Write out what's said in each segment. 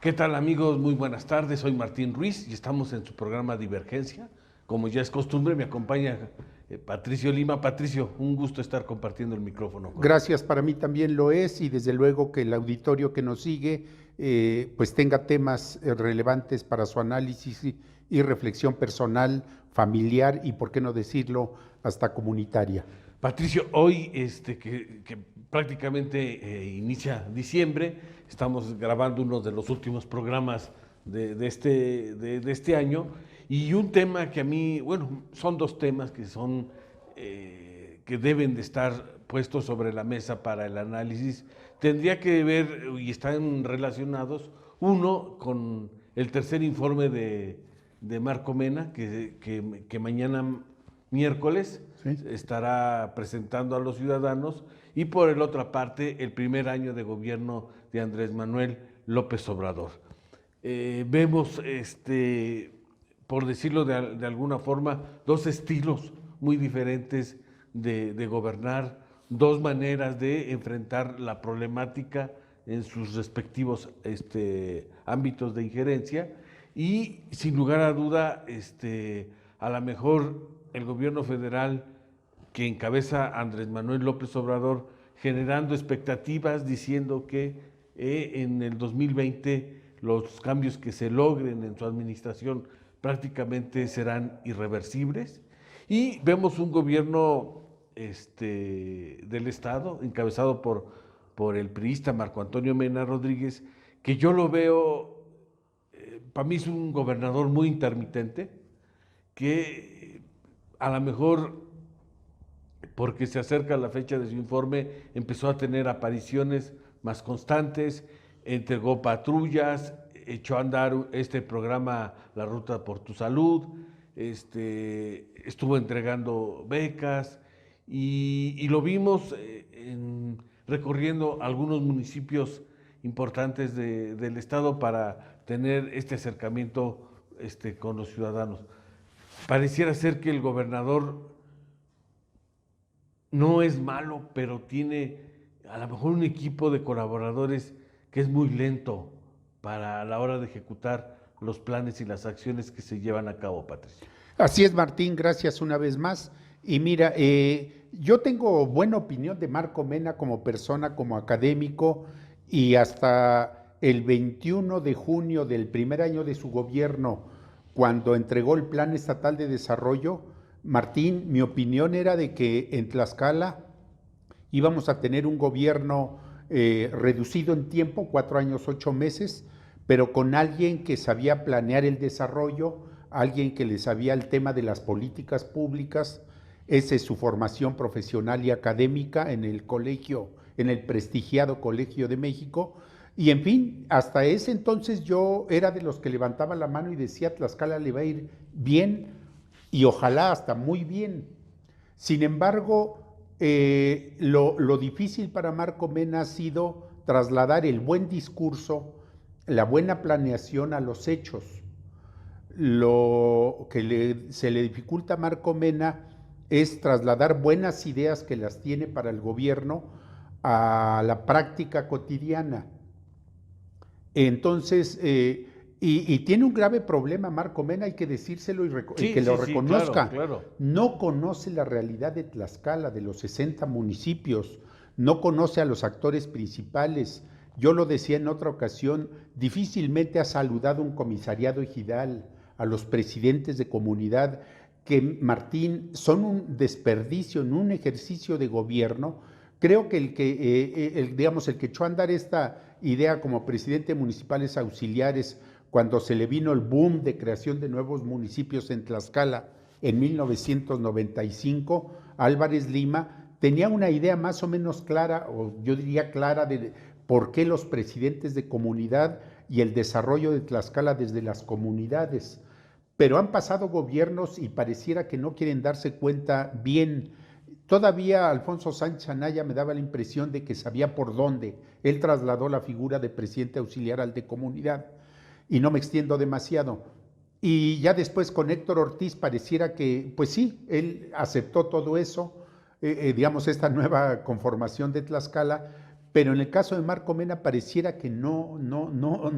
¿Qué tal amigos? Muy buenas tardes, soy Martín Ruiz y estamos en su programa Divergencia. Como ya es costumbre, me acompaña Patricio Lima. Patricio, un gusto estar compartiendo el micrófono contigo. Gracias, para mí también lo es y desde luego que el auditorio que nos sigue pues tenga temas relevantes para su análisis y reflexión personal, familiar y, por qué no decirlo, hasta comunitaria. Patricio, hoy que prácticamente inicia diciembre, estamos grabando uno de los últimos programas de este año y un tema que a mí, bueno, son dos temas que son que deben de estar puestos sobre la mesa para el análisis. Tendría que ver y están relacionados, uno con el tercer informe de Marco Mena, que mañana miércoles ¿Sí? estará presentando a los ciudadanos, y por el otra parte el primer año de gobierno de Andrés Manuel López Obrador. Vemos, por decirlo de alguna forma, dos estilos muy diferentes de gobernar, dos maneras de enfrentar la problemática en sus respectivos ámbitos de injerencia, y sin lugar a duda, a lo mejor el gobierno federal que encabeza Andrés Manuel López Obrador, generando expectativas, diciendo que en el 2020 los cambios que se logren en su administración prácticamente serán irreversibles. Y vemos un gobierno del Estado, encabezado por el priista Marco Antonio Mena Rodríguez, que yo lo veo, para mí es un gobernador muy intermitente, que a lo mejor, porque se acerca la fecha de su informe, empezó a tener apariciones más constantes, entregó patrullas, echó a andar este programa La Ruta por tu Salud, estuvo entregando becas y lo vimos recorriendo algunos municipios importantes del estado para tener este acercamiento con los ciudadanos. Pareciera ser que el gobernador no es malo, pero tiene a lo mejor un equipo de colaboradores que es muy lento para la hora de ejecutar los planes y las acciones que se llevan a cabo, Patricia. Así es, Martín, gracias una vez más. Y mira, yo tengo buena opinión de Marco Mena como persona, como académico, y hasta el 21 de junio del primer año de su gobierno, cuando entregó el Plan Estatal de Desarrollo, Martín, mi opinión era de que en Tlaxcala íbamos a tener un gobierno reducido en tiempo, 4 años, 8 meses, pero con alguien que sabía planear el desarrollo, alguien que le sabía el tema de las políticas públicas. Esa es su formación profesional y académica en el colegio, en el prestigiado Colegio de México. Y en fin, hasta ese entonces yo era de los que levantaba la mano y decía, Tlaxcala le va a ir bien y ojalá hasta muy bien. Sin embargo, lo difícil para Marco Mena ha sido trasladar el buen discurso, la buena planeación a los hechos. Lo que se le dificulta a Marco Mena es trasladar buenas ideas que las tiene para el gobierno a la práctica cotidiana. Entonces, y tiene un grave problema Marco Mena, hay que decírselo y que lo reconozca. Claro. No conoce la realidad de Tlaxcala, de los 60 municipios, no conoce a los actores principales. Yo lo decía en otra ocasión, difícilmente ha saludado un comisariado ejidal, a los presidentes de comunidad, que, Martín, son un desperdicio en un ejercicio de gobierno. Creo que el que echó a andar esta idea como presidente de municipales auxiliares, cuando se le vino el boom de creación de nuevos municipios en Tlaxcala en 1995, Álvarez Lima tenía una idea más o menos clara, o yo diría clara, de por qué los presidentes de comunidad y el desarrollo de Tlaxcala desde las comunidades. Pero han pasado gobiernos y pareciera que no quieren darse cuenta bien. Todavía Alfonso Sánchez Anaya me daba la impresión de que sabía por dónde. Él trasladó la figura de presidente auxiliar al de comunidad. Y no me extiendo demasiado. Y ya después con Héctor Ortiz pareciera que, pues sí, él aceptó todo eso, digamos, esta nueva conformación de Tlaxcala, pero en el caso de Marco Mena pareciera que no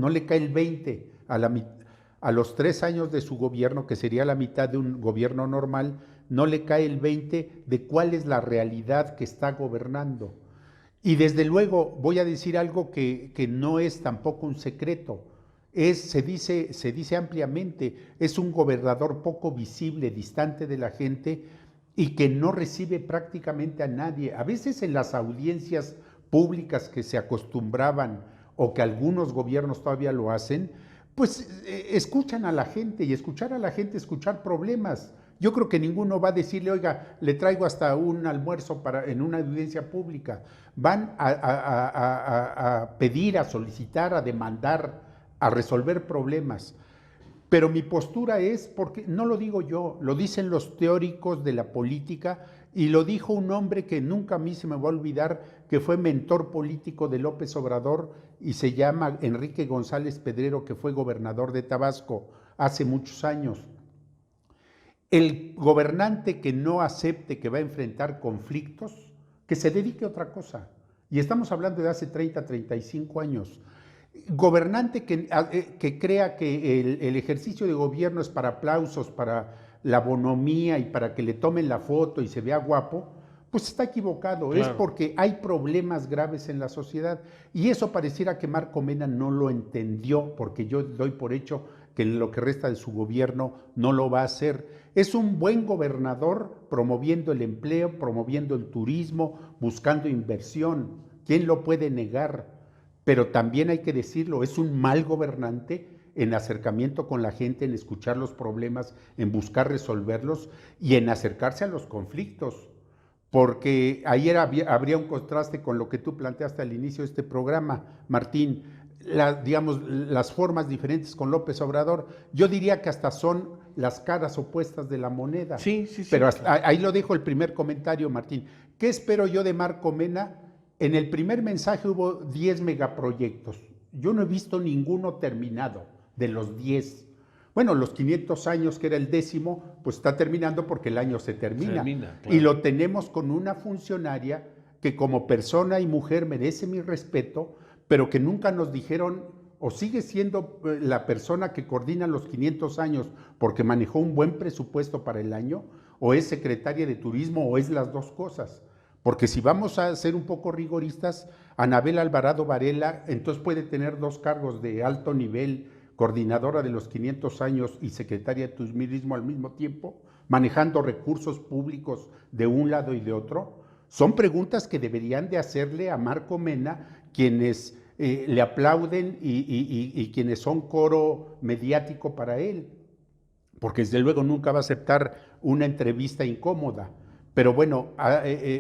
le cae el 20 a los 3 años de su gobierno, que sería la mitad de un gobierno normal, no le cae el 20 de cuál es la realidad que está gobernando. Y desde luego voy a decir algo que no es tampoco un secreto. Se dice ampliamente, es un gobernador poco visible, distante de la gente y que no recibe prácticamente a nadie. A veces en las audiencias públicas que se acostumbraban o que algunos gobiernos todavía lo hacen, pues escuchan a la gente, y escuchar a la gente, escuchar problemas. Yo creo que ninguno va a decirle, oiga, le traigo hasta un almuerzo en una audiencia pública. Van a pedir, a solicitar, a demandar, a resolver problemas. Pero mi postura es, porque no lo digo yo, lo dicen los teóricos de la política, y lo dijo un hombre que nunca a mí se me va a olvidar, que fue mentor político de López Obrador, y se llama Enrique González Pedrero, que fue gobernador de Tabasco hace muchos años. El gobernante que no acepte que va a enfrentar conflictos, que se dedique a otra cosa. Y estamos hablando de hace 30, 35 años. Gobernante que crea que el ejercicio de gobierno es para aplausos, para la bonomía y para que le tomen la foto y se vea guapo, pues está equivocado. Claro. Es porque hay problemas graves en la sociedad. Y eso pareciera que Marco Mena no lo entendió, porque yo doy por hecho que en lo que resta de su gobierno no lo va a hacer. Es un buen gobernador promoviendo el empleo, promoviendo el turismo, buscando inversión. ¿Quién lo puede negar? Pero también hay que decirlo, es un mal gobernante en acercamiento con la gente, en escuchar los problemas, en buscar resolverlos y en acercarse a los conflictos. Porque ayer habría un contraste con lo que tú planteaste al inicio de este programa, Martín, las formas diferentes con López Obrador. Yo diría que hasta son las caras opuestas de la moneda. Sí. Pero ahí lo dejo el primer comentario, Martín. ¿Qué espero yo de Marco Mena? En el primer mensaje hubo 10 megaproyectos. Yo no he visto ninguno terminado de los 10. Bueno, los 500 años, que era el 10º, pues está terminando porque el año se termina. Claro. Y lo tenemos con una funcionaria que como persona y mujer merece mi respeto, pero que nunca nos dijeron, o sigue siendo la persona que coordina los 500 años porque manejó un buen presupuesto para el año, o es secretaria de turismo, o es las dos cosas. Porque si vamos a ser un poco rigoristas, Anabel Alvarado Varela entonces puede tener 2 cargos de alto nivel, coordinadora de los 500 años y secretaria de turismo al mismo tiempo, manejando recursos públicos de un lado y de otro. Son preguntas que deberían de hacerle a Marco Mena, quienes le aplauden y quienes son coro mediático para él, porque desde luego nunca va a aceptar una entrevista incómoda. Pero bueno,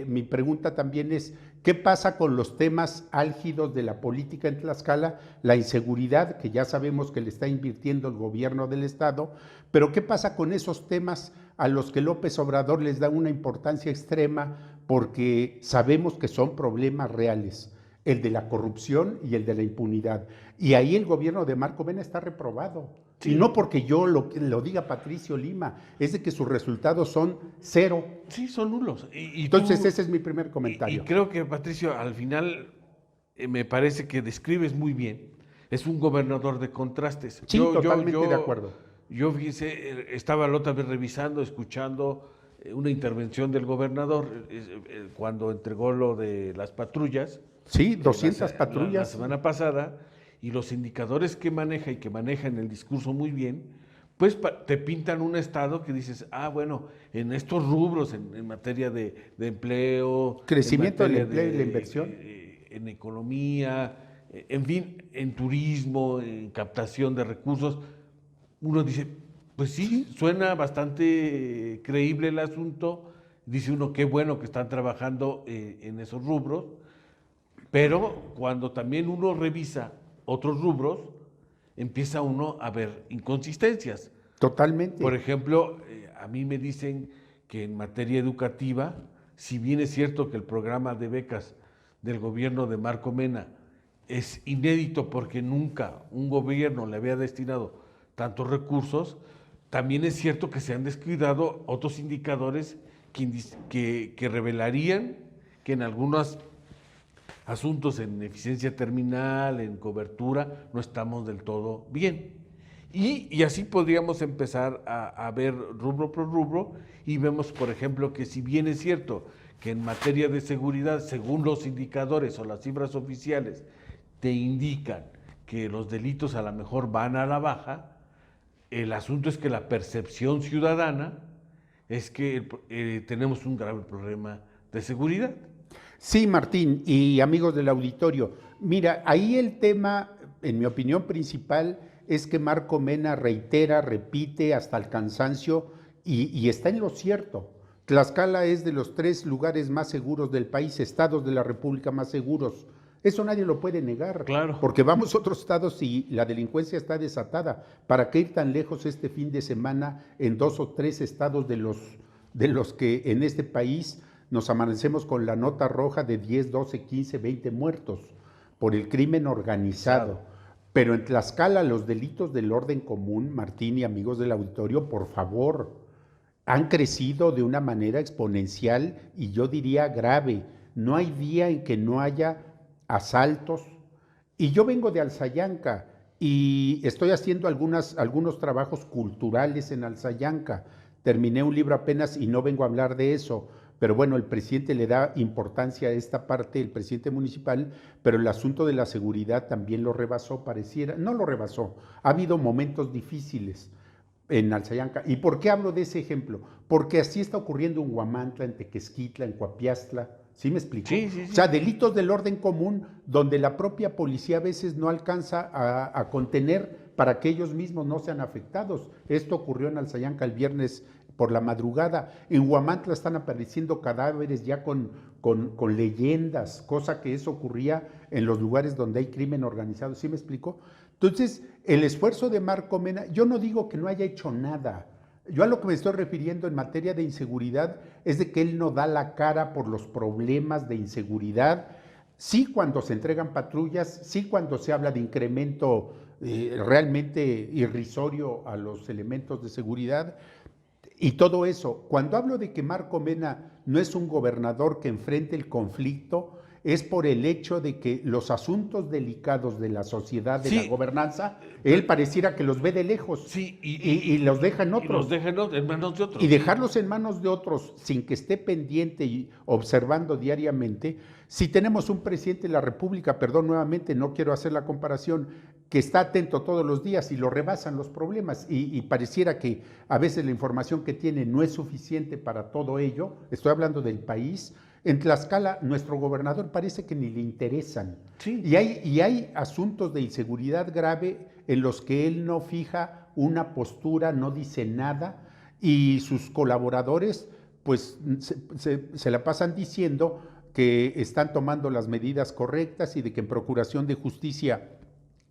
mi pregunta también es, ¿qué pasa con los temas álgidos de la política en Tlaxcala? La inseguridad, que ya sabemos que le está invirtiendo el gobierno del estado, pero ¿qué pasa con esos temas a los que López Obrador les da una importancia extrema porque sabemos que son problemas reales? El de la corrupción y el de la impunidad. Y ahí el gobierno de Marco Mena está reprobado. Sí. Y no porque yo lo diga Patricio Lima, es de que sus resultados son 0. Sí, son nulos. Entonces ese es mi primer comentario. Y creo que, Patricio, al final me parece que describes muy bien. Es un gobernador de contrastes. Sí, totalmente de acuerdo. Yo, fíjese, estaba la otra vez revisando, escuchando una intervención del gobernador cuando entregó lo de las patrullas. Sí, 200 patrullas. La semana pasada, y los indicadores que maneja y que maneja en el discurso muy bien, pues te pintan un estado que dices, bueno, en estos rubros, en materia de empleo, crecimiento del empleo y la inversión, en economía, en fin, en turismo, en captación de recursos, uno dice, pues sí, suena bastante creíble el asunto, dice uno, qué bueno que están trabajando en esos rubros. Pero cuando también uno revisa otros rubros, empieza uno a ver inconsistencias. Totalmente. Por ejemplo, a mí me dicen que en materia educativa, si bien es cierto que el programa de becas del gobierno de Marco Mena es inédito porque nunca un gobierno le había destinado tantos recursos, también es cierto que se han descuidado otros indicadores que revelarían que en algunas asuntos en eficiencia terminal, en cobertura, no estamos del todo bien. Y así podríamos empezar a ver rubro por rubro y vemos, por ejemplo, que si bien es cierto que en materia de seguridad, según los indicadores o las cifras oficiales, te indican que los delitos a lo mejor van a la baja, el asunto es que la percepción ciudadana es que tenemos un grave problema de seguridad. Sí, Martín, y amigos del auditorio, mira, ahí el tema, en mi opinión principal, es que Marco Mena reitera, repite hasta el cansancio y está en lo cierto. Tlaxcala es de los 3 lugares más seguros del país, estados de la República más seguros. Eso nadie lo puede negar, Claro. porque vamos a otros estados y la delincuencia está desatada. ¿Para qué ir tan lejos este fin de semana en 2 o 3 estados de los que en este país nos amanecemos con la nota roja de 10, 12, 15, 20 muertos por el crimen organizado? Claro. Pero en Tlaxcala los delitos del orden común, Martín y amigos del auditorio, por favor, han crecido de una manera exponencial y yo diría grave. No hay día en que no haya asaltos. Y yo vengo de Alzayanca y estoy haciendo algunos trabajos culturales en Alzayanca. Terminé un libro apenas y no vengo a hablar de eso. Pero bueno, el presidente le da importancia a esta parte, el presidente municipal, pero el asunto de la seguridad también lo rebasó, pareciera, no lo rebasó, ha habido momentos difíciles en Alzayanca. ¿Y por qué hablo de ese ejemplo? Porque así está ocurriendo en Huamantla, en Tequesquitla, en Coapiastla, ¿sí me explico? Sí. O sea, delitos del orden común donde la propia policía a veces no alcanza a contener para que ellos mismos no sean afectados. Esto ocurrió en Alzayanca el viernes por la madrugada. En Huamantla están apareciendo cadáveres ya con leyendas, cosa que eso ocurría en los lugares donde hay crimen organizado, ¿sí me explico? Entonces, el esfuerzo de Marco Mena, yo no digo que no haya hecho nada, yo a lo que me estoy refiriendo en materia de inseguridad es de que él no da la cara por los problemas de inseguridad, sí cuando se entregan patrullas, sí cuando se habla de incremento realmente irrisorio a los elementos de seguridad, y todo eso. Cuando hablo de que Marco Mena no es un gobernador que enfrente el conflicto, es por el hecho de que los asuntos delicados de la sociedad, de la gobernanza, él pareciera que los ve de lejos. Sí, y los deja en otros. Y los deja en manos de otros. Y dejarlos en manos de otros sin que esté pendiente y observando diariamente. Si tenemos un presidente de la República, perdón, nuevamente no quiero hacer la comparación, que está atento todos los días y lo rebasan los problemas y pareciera que a veces la información que tiene no es suficiente para todo ello, estoy hablando del país. En Tlaxcala, nuestro gobernador parece que ni le interesan. Sí. Y hay asuntos de inseguridad grave en los que él no fija una postura, no dice nada, y sus colaboradores pues se la pasan diciendo que están tomando las medidas correctas y de que en procuración de justicia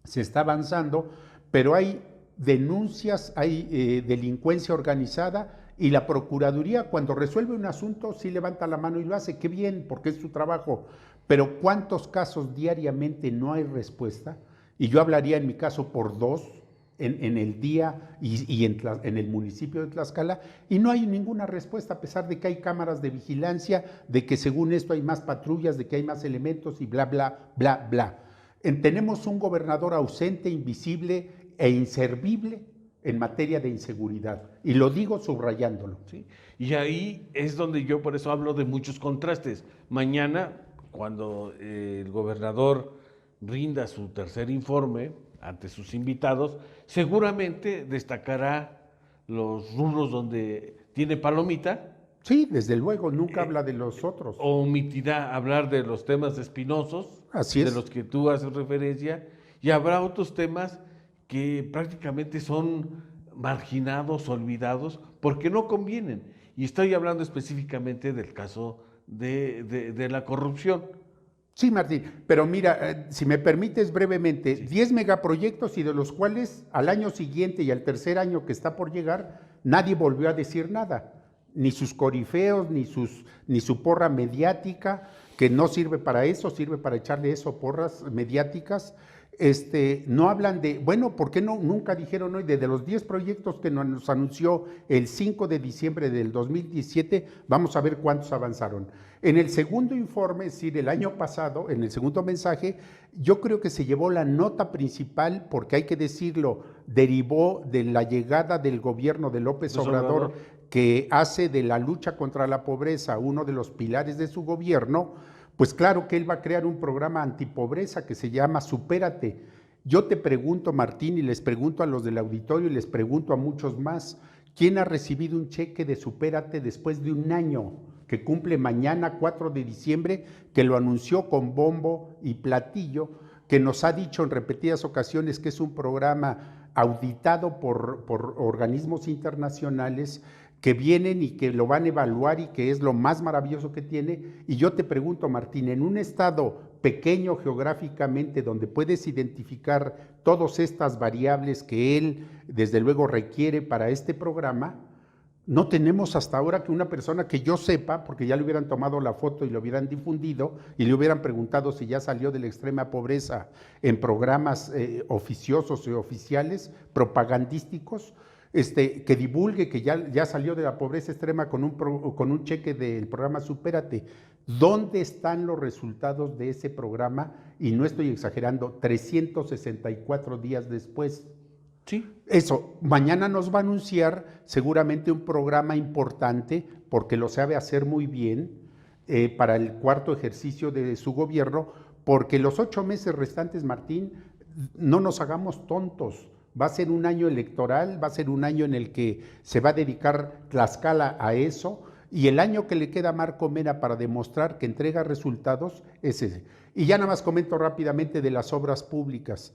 se está avanzando, pero hay denuncias, hay delincuencia organizada y la Procuraduría cuando resuelve un asunto sí levanta la mano y lo hace, qué bien, porque es su trabajo, pero ¿cuántos casos diariamente no hay respuesta? Y yo hablaría en mi caso por 2 en el día y en el municipio de Tlaxcala y no hay ninguna respuesta a pesar de que hay cámaras de vigilancia, de que según esto hay más patrullas, de que hay más elementos y bla, bla, bla, bla. Tenemos un gobernador ausente, invisible e inservible en materia de inseguridad, y lo digo subrayándolo. ¿Sí? Y ahí es donde yo por eso hablo de muchos contrastes. Mañana, cuando el gobernador rinda su tercer informe ante sus invitados, seguramente destacará los rubros donde tiene palomita. Sí, desde luego, nunca habla de los otros. O omitirá hablar de los temas espinosos, Así es. de los que tú haces referencia, y habrá otros temas que prácticamente son marginados, olvidados, porque no convienen. Y estoy hablando específicamente del caso de la corrupción. Sí, Martín, pero mira, si me permites brevemente, 10 megaproyectos y de los cuales al año siguiente y al tercer año que está por llegar, nadie volvió a decir nada, ni sus corifeos, ni su porra mediática, que no sirve para eso, sirve para echarle eso porras mediáticas. No hablan de, bueno, ¿por qué no? Nunca dijeron hoy, de los 10 proyectos que nos anunció el 5 de diciembre del 2017, vamos a ver cuántos avanzaron. En el segundo informe, es decir, el año pasado, en el segundo mensaje, yo creo que se llevó la nota principal, porque hay que decirlo, derivó de la llegada del gobierno de López Obrador, que hace de la lucha contra la pobreza uno de los pilares de su gobierno. Pues claro que él va a crear un programa antipobreza que se llama Supérate. Yo te pregunto, Martín, y les pregunto a los del auditorio y les pregunto a muchos más, ¿quién ha recibido un cheque de Supérate después de un año que cumple mañana, 4 de diciembre, que lo anunció con bombo y platillo, que nos ha dicho en repetidas ocasiones que es un programa auditado por organismos internacionales que vienen y que lo van a evaluar y que es lo más maravilloso que tiene? Y yo te pregunto, Martín, en un estado pequeño geográficamente donde puedes identificar todas estas variables que él desde luego requiere para este programa, no tenemos hasta ahora que una persona que yo sepa, porque ya le hubieran tomado la foto y lo hubieran difundido y le hubieran preguntado si ya salió de la extrema pobreza en programas oficiosos y oficiales, propagandísticos, que divulgue que ya salió de la pobreza extrema con un cheque del programa Supérate. ¿Dónde están los resultados de ese programa? Y no estoy exagerando, 364 días después. Sí. Eso, mañana nos va a anunciar seguramente un programa importante, porque lo sabe hacer muy bien, para el cuarto ejercicio de su gobierno, porque los 8 meses restantes, Martín, no nos hagamos tontos. Va a ser un año electoral, va a ser un año en el que se va a dedicar Tlaxcala a eso, y el año que le queda a Marco Mena para demostrar que entrega resultados es ese. Y ya nada más comento rápidamente de las obras públicas.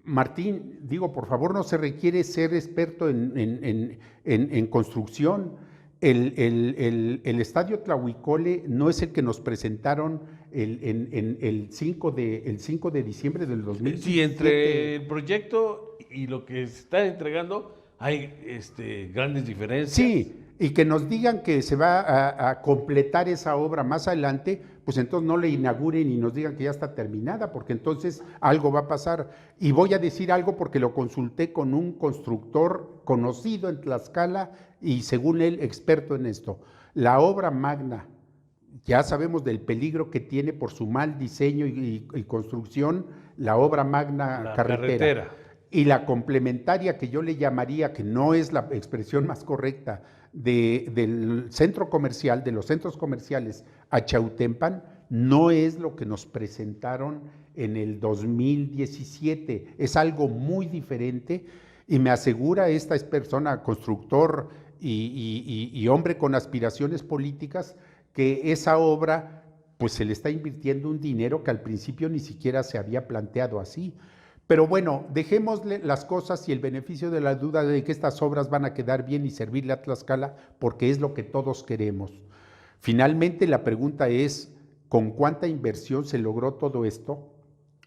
Martín, digo, por favor, no se requiere ser experto en construcción. El estadio Tlahuicole no es el que nos presentaron el 5 de diciembre del 2017. Sí, entre el proyecto y lo que se está entregando hay grandes diferencias. Sí, y que nos digan que se va a completar esa obra más adelante, pues entonces no le inauguren y nos digan que ya está terminada, porque entonces algo va a pasar. Y voy a decir algo porque lo consulté con un constructor conocido en Tlaxcala y según él experto en esto. La obra magna, ya sabemos del peligro que tiene por su mal diseño y construcción, la obra magna La carretera. Y la complementaria, que yo le llamaría, que no es la expresión más correcta, del centro comercial, de los centros comerciales a Chautempan, no es lo que nos presentaron en el 2017. Es algo muy diferente y me asegura esta persona, constructor y hombre con aspiraciones políticas, que esa obra pues se le está invirtiendo un dinero que al principio ni siquiera se había planteado así. Pero bueno, dejémosle las cosas y el beneficio de la duda de que estas obras van a quedar bien y servirle a Tlaxcala, porque es lo que todos queremos. Finalmente, la pregunta es, ¿con cuánta inversión se logró todo esto?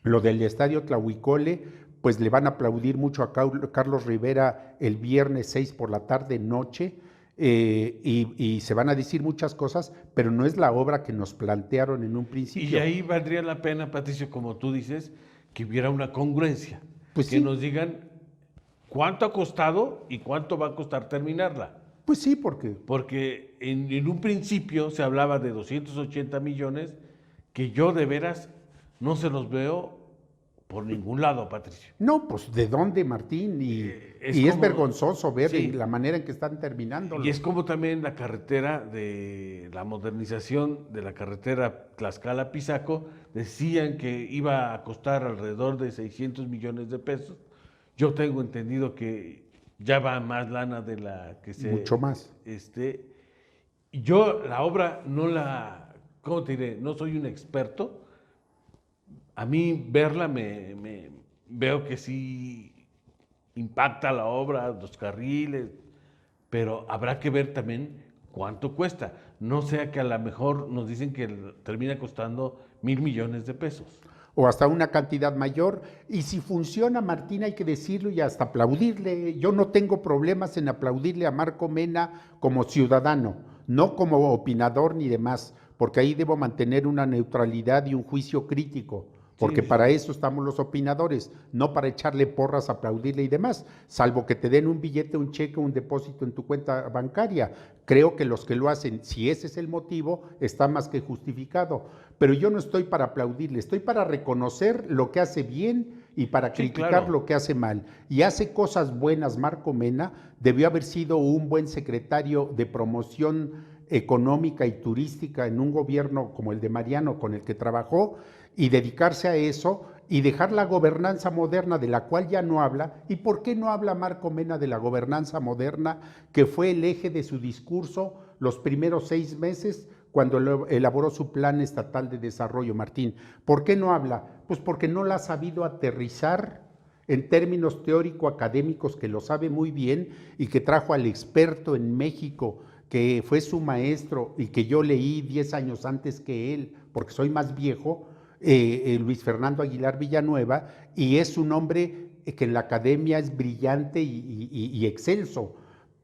Lo del estadio Tlahuicole, pues le van a aplaudir mucho a Carlos Rivera el viernes 6 por la tarde, noche, y se van a decir muchas cosas, pero no es la obra que nos plantearon en un principio. Y ahí valdría la pena, Patricio, como tú dices, que hubiera una congruencia, pues que sí, nos digan cuánto ha costado y cuánto va a costar terminarla. Pues sí, porque en un principio se hablaba de 280 millones, que yo de veras no se los veo por ningún lado, Patricio. No, pues ¿de dónde, Martín? Y es vergonzoso ver la manera en que están terminando. Y es como también la carretera de la modernización de la carretera Tlaxcala-Pisaco, decían que iba a costar alrededor de 600 millones de pesos. Yo tengo entendido que ya va más lana de la que se... Mucho más. Yo la obra no la... ¿Cómo te diré? No soy un experto. A mí verla veo que sí impacta la obra, los carriles, pero habrá que ver también cuánto cuesta. No sea que a lo mejor nos dicen que termina costando 1,000 millones de pesos. O hasta una cantidad mayor. Y si funciona, Martín, hay que decirlo y hasta aplaudirle. Yo no tengo problemas en aplaudirle a Marco Mena como ciudadano, no como opinador ni demás, porque ahí debo mantener una neutralidad y un juicio crítico. porque Sí. para eso estamos los opinadores, no para echarle porras, aplaudirle y demás, salvo que te den un billete, un cheque, un depósito en tu cuenta bancaria. Creo que los que lo hacen, si ese es el motivo, está más que justificado. Pero yo no estoy para aplaudirle, estoy para reconocer lo que hace bien y para Sí, criticar claro. lo que hace mal. Y hace cosas buenas Marco Mena, debió haber sido un buen secretario de promoción económica y turística en un gobierno como el de Mariano, con el que trabajó, y dedicarse a eso y dejar la gobernanza moderna, de la cual ya no habla. ¿Y por qué no habla Marco Mena de la gobernanza moderna, que fue el eje de su discurso los primeros 6 meses cuando elaboró su plan estatal de desarrollo, Martín? ¿Por qué no habla? Pues porque no la ha sabido aterrizar en términos teórico-académicos, que lo sabe muy bien y que trajo al experto en México, que fue su maestro y que yo leí 10 años antes que él, porque soy más viejo, Luis Fernando Aguilar Villanueva, y es un hombre que en la academia es brillante y excelso,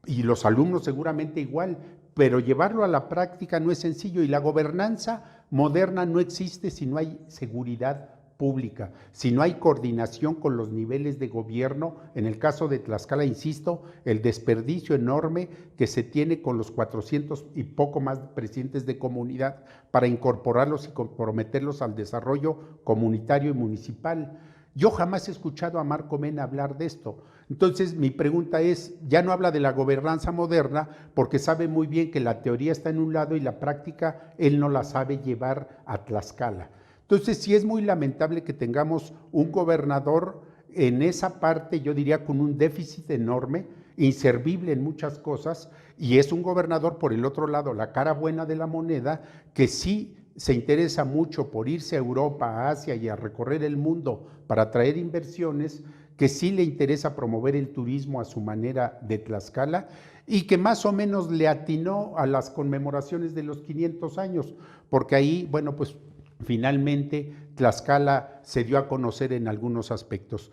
y los alumnos seguramente igual, pero llevarlo a la práctica no es sencillo, y la gobernanza moderna no existe si no hay seguridad pública, si no hay coordinación con los niveles de gobierno. En el caso de Tlaxcala, insisto, el desperdicio enorme que se tiene con los 400 y poco más presidentes de comunidad para incorporarlos y comprometerlos al desarrollo comunitario y municipal. Yo jamás he escuchado a Marco Mena hablar de esto. Entonces, mi pregunta es, ya no habla de la gobernanza moderna porque sabe muy bien que la teoría está en un lado y la práctica él no la sabe llevar a Tlaxcala. Entonces, sí es muy lamentable que tengamos un gobernador en esa parte, yo diría, con un déficit enorme, inservible en muchas cosas, y es un gobernador, por el otro lado, la cara buena de la moneda, que sí se interesa mucho por irse a Europa, a Asia y a recorrer el mundo para traer inversiones, que sí le interesa promover el turismo a su manera de Tlaxcala, y que más o menos le atinó a las conmemoraciones de los 500 años, porque ahí, bueno, pues finalmente Tlaxcala se dio a conocer en algunos aspectos.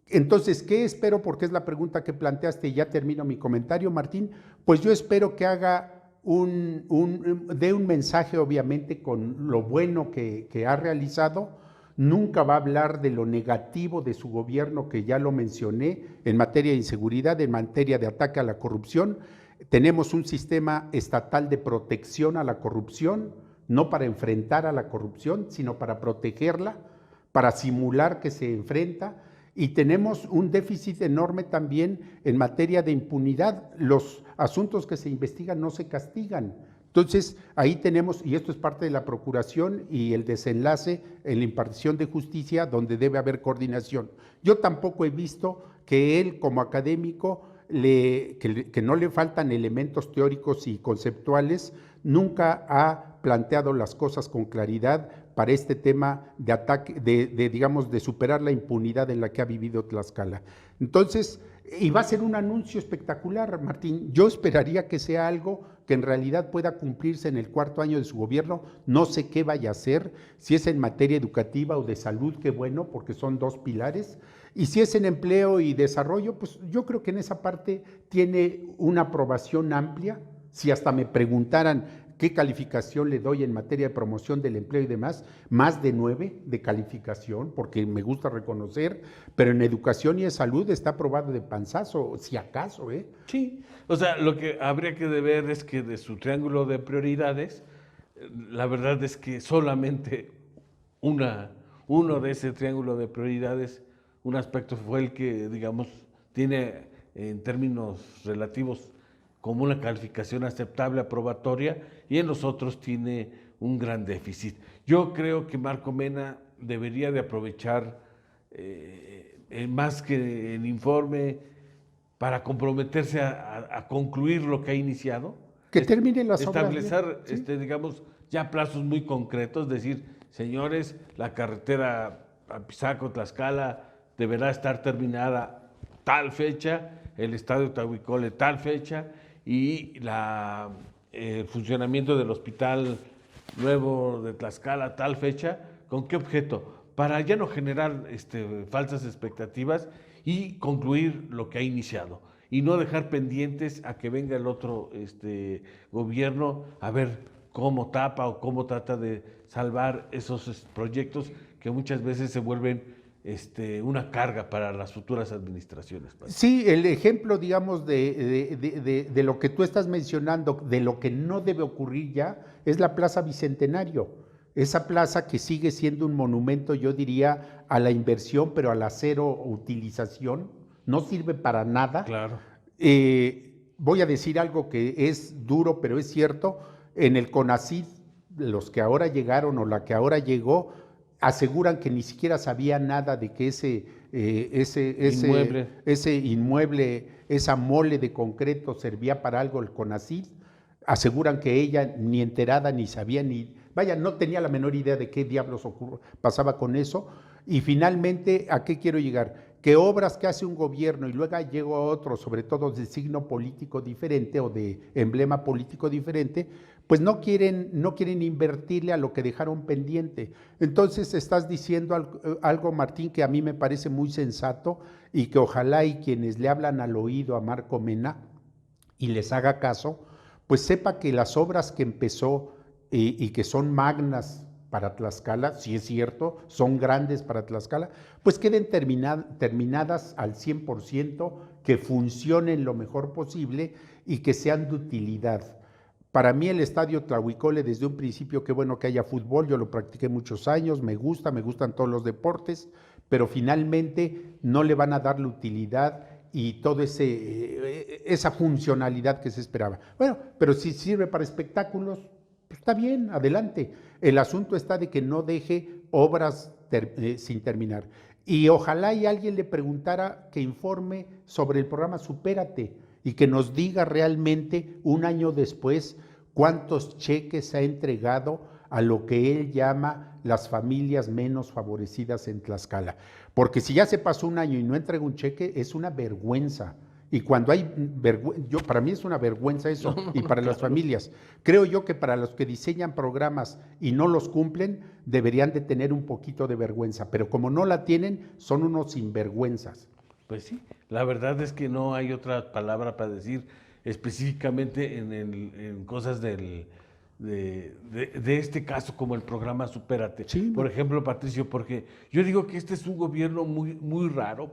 Entonces, ¿qué espero? Porque es la pregunta que planteaste y ya termino mi comentario, Martín. Pues yo espero que haga dé un mensaje, obviamente, con lo bueno que ha realizado. Nunca va a hablar de lo negativo de su gobierno, que ya lo mencioné, en materia de inseguridad, en materia de ataque a la corrupción. Tenemos un sistema estatal de protección a la corrupción, no para enfrentar a la corrupción, sino para protegerla, para simular que se enfrenta. Y tenemos un déficit enorme también en materia de impunidad. Los asuntos que se investigan no se castigan. Entonces, ahí tenemos, y esto es parte de la procuración y el desenlace en la impartición de justicia, donde debe haber coordinación. Yo tampoco he visto que él, como académico, que no le faltan elementos teóricos y conceptuales, nunca ha planteado las cosas con claridad para este tema de ataque, digamos, de superar la impunidad en la que ha vivido Tlaxcala. Entonces, y va a ser un anuncio espectacular, Martín. Yo esperaría que sea algo que en realidad pueda cumplirse en el 4º año de su gobierno. No sé qué vaya a hacer, si es en materia educativa o de salud, qué bueno, porque son 2 pilares. Y si es en empleo y desarrollo, pues yo creo que en esa parte tiene una aprobación amplia. Si hasta me preguntaran qué calificación le doy en materia de promoción del empleo y demás, más de 9 de calificación, porque me gusta reconocer, pero en educación y en salud está aprobado de panzazo, si acaso, ¿eh? Sí, o sea, lo que habría que ver es que de su triángulo de prioridades, la verdad es que solamente uno de ese triángulo de prioridades, un aspecto fue el que, digamos, tiene en términos relativos como una calificación aceptable, aprobatoria, y en los otros tiene un gran déficit. Yo creo que Marco Mena debería de aprovechar más que el informe para comprometerse a concluir lo que ha iniciado, Que terminen las obras bien, establecer, ¿sí? digamos, ya plazos muy concretos, decir, señores, la carretera a Pisaco, Tlaxcala, deberá estar terminada tal fecha, el estadio Tahuicole tal fecha, y el funcionamiento del hospital nuevo de Tlaxcala tal fecha. ¿Con qué objeto? Para ya no generar falsas expectativas y concluir lo que ha iniciado y no dejar pendientes a que venga el otro gobierno a ver cómo tapa o cómo trata de salvar esos proyectos que muchas veces se vuelven una carga para las futuras administraciones. Sí, el ejemplo, digamos, de lo que tú estás mencionando, de lo que no debe ocurrir ya, es la Plaza Bicentenario. Esa plaza que sigue siendo un monumento, yo diría, a la inversión, pero a la cero utilización, no sirve para nada. Claro. Voy a decir algo que es duro, pero es cierto, en el CONACYT, los que ahora llegaron o la que ahora llegó, aseguran que ni siquiera sabía nada de que ese inmueble, esa mole de concreto servía para algo el CONACYT. Aseguran que ella ni enterada ni sabía vaya, no tenía la menor idea de qué diablos pasaba con eso. Y finalmente, ¿a qué quiero llegar? Que obras que hace un gobierno y luego llega otro, sobre todo de signo político diferente o de emblema político diferente, pues no quieren invertirle a lo que dejaron pendiente. Entonces estás diciendo algo, Martín, que a mí me parece muy sensato y que ojalá y quienes le hablan al oído a Marco Mena y les haga caso, pues sepa que las obras que empezó y que son magnas para Tlaxcala, si es cierto, son grandes para Tlaxcala, pues queden terminadas al 100%, que funcionen lo mejor posible y que sean de utilidad. Para mí el Estadio Tlahuicole, desde un principio, qué bueno que haya fútbol, yo lo practiqué muchos años, me gustan todos los deportes, pero finalmente no le van a dar la utilidad y toda esa funcionalidad que se esperaba. Bueno, pero si sirve para espectáculos, pues está bien, adelante. El asunto está de que no deje obras sin terminar. Y ojalá y alguien le preguntara que informe sobre el programa Supérate y que nos diga realmente un año después cuántos cheques ha entregado a lo que él llama las familias menos favorecidas en Tlaxcala. Porque si ya se pasó un año y no entrega un cheque, es una vergüenza. Y cuando hay para mí es una vergüenza eso, y para las familias. Creo yo que para los que diseñan programas y no los cumplen, deberían de tener un poquito de vergüenza, pero como no la tienen, son unos sinvergüenzas. Pues sí, la verdad es que no hay otra palabra para decir específicamente en cosas de este caso, como el programa Supérate. Sí. Por ejemplo, Patricio, porque yo digo que este es un gobierno muy, muy raro,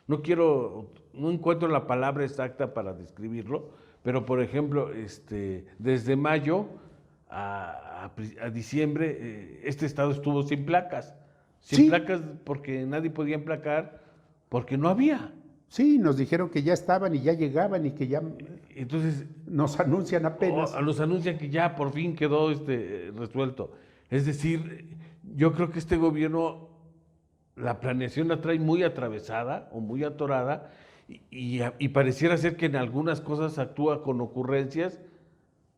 no encuentro la palabra exacta para describirlo, pero por ejemplo, desde mayo a diciembre, este estado estuvo sin placas. Sin placas porque nadie podía emplacar, porque no había. Sí, nos dijeron que ya estaban y ya llegaban y que ya. Entonces nos anuncian apenas. Nos anuncian que ya por fin quedó resuelto. Es decir, yo creo que este gobierno la planeación la trae muy atravesada o muy atorada y pareciera ser que en algunas cosas actúa con ocurrencias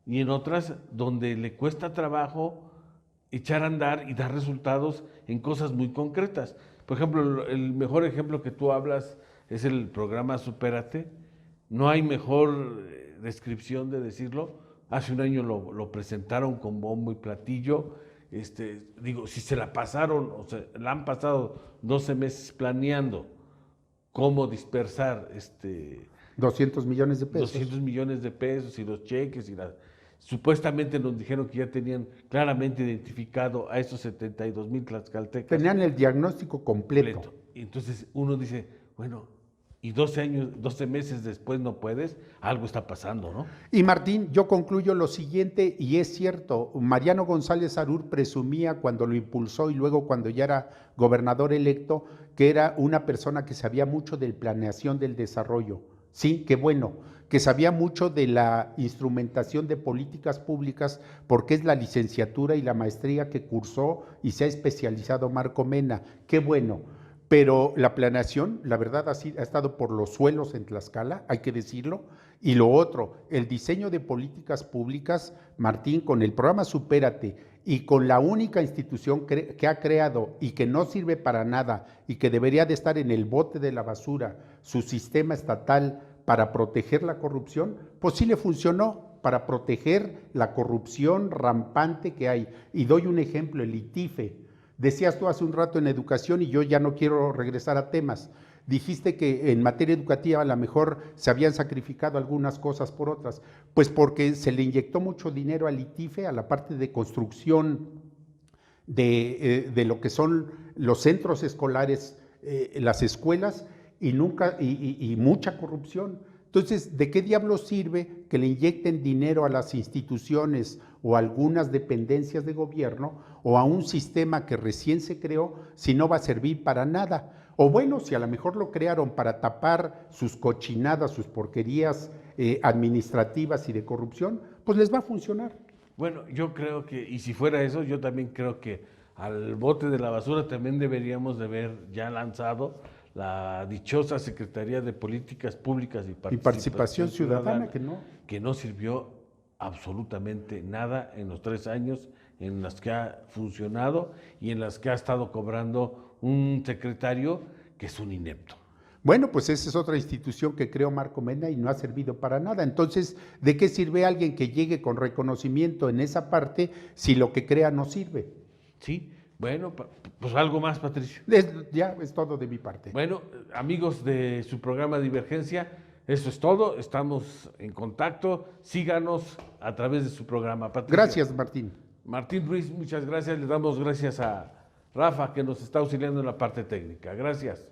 y en otras donde le cuesta trabajo echar a andar y dar resultados en cosas muy concretas. Por ejemplo, el mejor ejemplo que tú hablas es el programa Supérate. No hay mejor descripción de decirlo. Hace un año lo presentaron con bombo y platillo. Si se la pasaron, o sea, la han pasado 12 meses planeando cómo dispersar 200 millones de pesos. 200 millones de pesos y los cheques supuestamente nos dijeron que ya tenían claramente identificado a esos 72,000 tlaxcaltecas. Tenían el diagnóstico completo. Y entonces uno dice, bueno, y 12 meses después no puedes, algo está pasando, ¿no? Y Martín, yo concluyo lo siguiente, y es cierto, Mariano González Arur presumía cuando lo impulsó y luego cuando ya era gobernador electo, que era una persona que sabía mucho de planeación del desarrollo. Sí, qué bueno, que sabía mucho de la instrumentación de políticas públicas, porque es la licenciatura y la maestría que cursó y se ha especializado Marco Mena. Qué bueno. Pero la planeación, la verdad, ha estado por los suelos en Tlaxcala, hay que decirlo. Y lo otro, el diseño de políticas públicas, Martín, con el programa Supérate y con la única institución que ha creado y que no sirve para nada y que debería de estar en el bote de la basura, su sistema estatal para proteger la corrupción, pues sí le funcionó para proteger la corrupción rampante que hay. Y doy un ejemplo, el ITIFE. Decías tú hace un rato en educación, y yo ya no quiero regresar a temas, dijiste que en materia educativa a lo mejor se habían sacrificado algunas cosas por otras, pues porque se le inyectó mucho dinero al ITIFE, a la parte de construcción de lo que son los centros escolares, las escuelas, y mucha corrupción. Entonces, ¿de qué diablos sirve que le inyecten dinero a las instituciones o a algunas dependencias de gobierno o a un sistema que recién se creó si no va a servir para nada? O bueno, si a lo mejor lo crearon para tapar sus cochinadas, sus porquerías administrativas y de corrupción, pues les va a funcionar. Bueno, yo creo que, y si fuera eso, yo también creo que al bote de la basura también deberíamos de haber ya lanzado la dichosa Secretaría de Políticas Públicas y Participación Ciudadana, que no sirvió absolutamente nada en los 3 años en las que ha funcionado y en las que ha estado cobrando un secretario que es un inepto. Bueno, pues esa es otra institución que creó Marco Mena y no ha servido para nada. Entonces, ¿de qué sirve alguien que llegue con reconocimiento en esa parte si lo que crea no sirve? Sí, bueno, pues algo más, Patricio. Ya es todo de mi parte. Bueno, amigos de su programa Divergencia, eso es todo. Estamos en contacto. Síganos a través de su programa. Patricio. Gracias, Martín. Martín Ruiz, muchas gracias. Le damos gracias a Rafa, que nos está auxiliando en la parte técnica. Gracias.